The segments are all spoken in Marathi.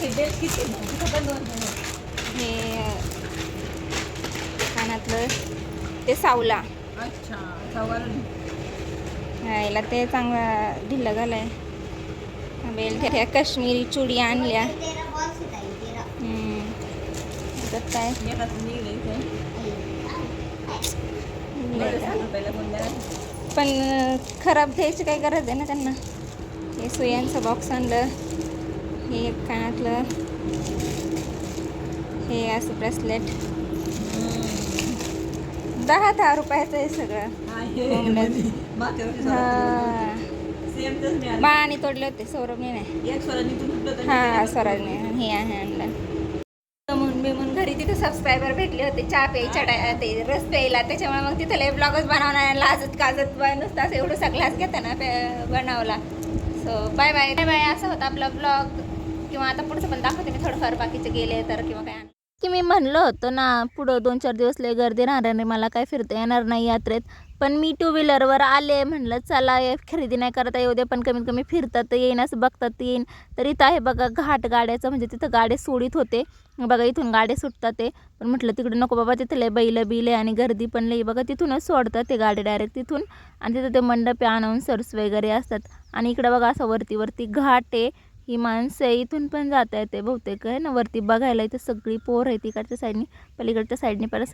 हे कानातलं ते सावला. यायला ते चांगला ढिल्ला झालाय. बेल काश्मीरी चुडी आणल्या. काय पण खराब द्यायची काय गरज आहे ना त्यांना. हे सुयांचं बॉक्स आणलं. हे एक कानातलं. हे असं ब्रेसलेट 10 रुपयाचं आहे सगळं. बाळाने तोडले होते, सौरभने नाही. हा स्वराजने हे आहे आणलं. म्हणून घरी तिथे सबस्क्रायबर भेटले होते चहा प्यायच्या ते रस प्यायला, त्याच्यामुळे मग तिथं लय ब्लॉगच बनवणार. लाजत काजत नुसतं असं एवढंसा ग्लास घेताना बनवला. So bye bye bye bye. असा होता आपला ब्लॉग. किंवा आता पुढचं पण दाखवते मी थोडंफार बाकीचे गेले तर किंवा काय. की मी म्हणलं होतं ना पुढं 2-4 दिवस लय गर्दी राहणार नाही, मला काय फिरता येणार नाही यात्रेत. पण मी 2 व्हीलरवर आले, म्हणलं चला खरेदी नाही करता येऊ दे पण कमीत कमी फिरता तर येईन, असं बघतात येईन. तर इथं आहे बघा घाट गाड्याचं, म्हणजे तिथं गाड्या सोडित होते बघा. इथून गाड्या सुटतात ते, पण म्हटलं तिकडे नको बाबा, तिथं लय बैल बिले आणि गर्दी पण लई बघा. तिथूनच सोडतात ते गाडी डायरेक्ट तिथून. आणि तिथं ते मंडपे अनाउन्सर्स वगैरे असतात. आणि इकडं बघा असं वरती घाट आहे. ही माणसं इथून पण जात आहेत ते बहुतेक आहे ना वरती बघायला. इथं सगळी पोर आहे तिकडच्या साईडनी, पलीकडच्या साईडनी पण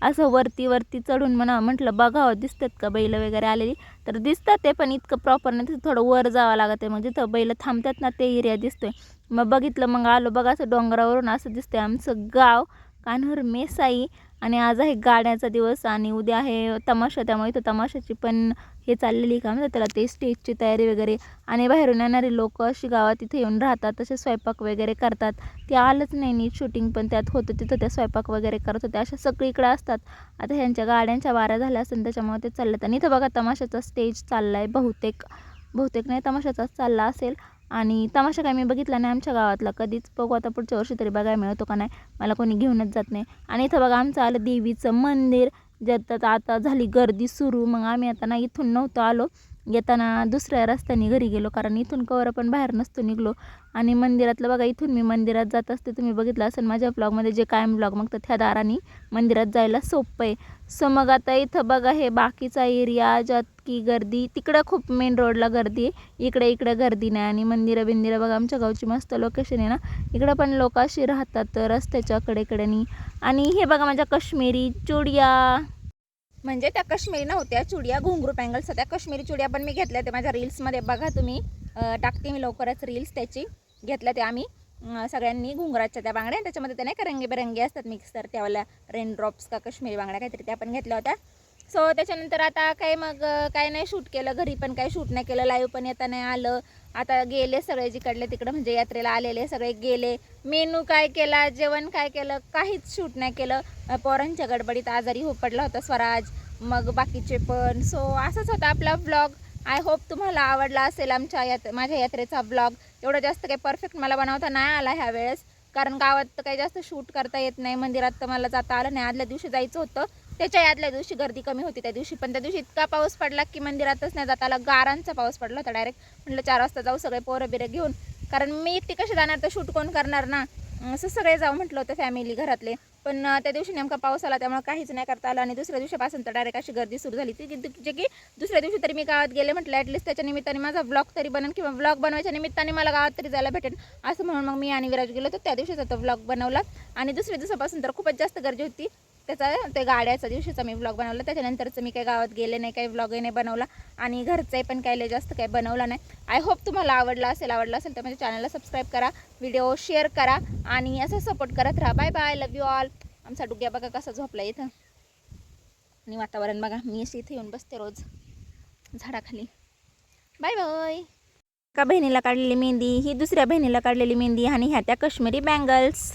असं वरती चढून म्हटलं बघावं दिसतात का बैल वगैरे आलेली. तर दिसतात ते, पण इतकं प्रॉपर नाही. तिथं थोडं वर जावं लागत आहे. मग जिथं बैल थांबतात ना ते एरिया दिसतोय. मग बघितलं, मग आलो बघा असं डोंगरावरून असं दिसतंय आमचं गाव कान्होर मेसाई. आणि आज आहे गाड्याचा दिवस आणि उद्या आहे तमाशा, त्यामुळे इथं तमाशाची पण हे चाललेली का म्हणतात त्याला ते स्टेजची तयारी वगैरे. आणि बाहेरून येणारे लोक अशी गावात इथे येऊन राहतात, तसे स्वयंपाक वगैरे करतात. ते आलंच नाही नीट शूटिंग पण त्यात होतं तिथं, त्या स्वयंपाक वगैरे करत होते. अशा सगळीकडे असतात. आता ह्यांच्या गाड्यांच्या वाऱ्या झाल्या असेल त्याच्यामुळे ते चाललेत. आणि इथं बघा तमाशाचा स्टेज चालला आहे बहुतेक नाही तमाशाचाच चालला असेल. आणि तमाशा काय मी बघितला नाही आमच्या गावातला कधीच. बघू आता पुढच्या वर्षी तरी बघायला मिळतो का नाही, मला कोणी घेऊनच जात नाही. आणि इथं बघा आमचं आलं देवीचं मंदिर, ज्यात आता झाली गर्दी सुरू. मग आम्ही आता ना इथून नव्हतो आलो, येताना दुसऱ्या रस्त्याने घरी गेलो, कारण इथून कवर पण बाहेर नसतो निघलो. आणि मंदिरातलं बघा, इथून मी मंदिरात जात असते, तुम्ही बघितलं असेल माझ्या ब्लॉगमध्ये जे कायम ब्लॉग, मग तर त्या दाराने मंदिरात जायला सोपं आहे. सो मग आता इथं बघा हे बाकीचा एरिया ज्यात की गर्दी, तिकडं खूप मेन रोडला गर्दी आहे, इकडे गर्दी नाही. आणि मंदिरं बघा, आमच्या गावची मस्त लोकेशन आहे ना, इकडं पण लोक अशी राहतात रस्त्याच्या कडेकडेनी. आणि हे बघा माझ्या काश्मीरी चुडिया, म्हणजे त्या काश्मीरी नव्हत्या चुडिया, घुंगरू बँगल्स होत्या. काश्मीरी चुडिया पण मी घेतल्या ते माझ्या रील्समध्ये बघा तुम्ही, टाकते मी लवकरच रील्स त्याची. घेतल्या ते आम्ही सगळ्यांनी घुंगराच्या त्या बांगड्या, त्याच्यामध्ये त्या नाही का रंगीबेरंगी असतात मिक्स, तर त्यावाल्या रेन ड्रॉप्स का काश्मीरी बांगड्या काहीतरी त्या पण घेतल्या होत्या. सो त्याच्यानंतर आता काय मग काय नाही शूट केलं, घरी पण काही शूट नाही केलं, लाईव्ह पण येता नाही आलं. आता गेले सगळे जिकडले तिकडं, म्हणजे यात्रेला आलेले सगळे गेले. मेनू काय केला, जेवण काय केलं, काहीच शूट नाही केलं. पोरांच्या गडबडीत आजारी पडला होता स्वराज, मग बाकीचे पण. सो असंच होता आपला ब्लॉग. आय होप तुम्हाला आवडला असेल माझ्या यात्रेचा ब्लॉग. एवढं जास्त काही परफेक्ट मला बनवता नाही आला ह्या वेळेस, कारण गावात तर काही जास्त शूट करता येत नाही. मंदिरात तर मला जाता आलं नाही, आदल्या दिवशी जायचं होतं, त्याच्या आदल्या दिवशी गर्दी कमी होती त्या दिवशी. पण त्या दिवशी इतका पाऊस पडला की मंदिरातच नाही जाता आलं, गारांचा पाऊस पडला होता डायरेक्ट. म्हटलं 4 वाजता जाऊ सगळे पोरं बिरं घेऊन, कारण मी एकटी कशी जाणार, तर शूट कोण करणार ना. असं सगळे जाऊ म्हटलं होतं फॅमिली घरातले. पण त्या दिवशी नेमका पाऊस आला, त्यामुळे काहीच नाही करता आलं. आणि दुसऱ्या दिवशीपासून तर डायरेक्ट अशी गर्दी सुरू झाली ती, जे की दुसऱ्या दिवशी तरी मी गावात गेले, म्हटलं ॲटलिस्ट त्याच्या निमित्ताने माझा ब्लॉग तरी बनेल, किंवा ब्लॉग बनवायच्या निमित्ताने मला गावात तरी जायला भेटेल, असं म्हणून मग मी आणि विराज गेलो. तर त्या दिवशीचा तो ब्लॉग बनवला. आणि दुसऱ्या दिवसापासून तर खूपच जास्त गर्दी होती, ते गाड्याच्या दिवशीचा मी ब्लॉग बनवला. त्याच्यानंतरचं मी काही गावात गेले नाही, काही ब्लॉगही नाही बनवला, आणि घरचंही पण काही जास्त काही बनवला नाही. आय होप तुम्हाला आवडला असेल तर माझ्या चॅनलला सबस्क्राईब करा, व्हिडिओ शेअर करा, आणि असं सपोर्ट करत राहा. Bye bye, love you all. आमचा डुग्या बघा कसा झोपला इथं, आणि वातावरण बघा, मी अशी इथे येऊन बसते रोज झाडाखाली. Bye bye. एका बहिणीला काढलेली मेहंदी, ही दुसऱ्या बहिणीला काढलेली मेहंदी, आणि ह्या त्या काश्मीरी बँगल्स.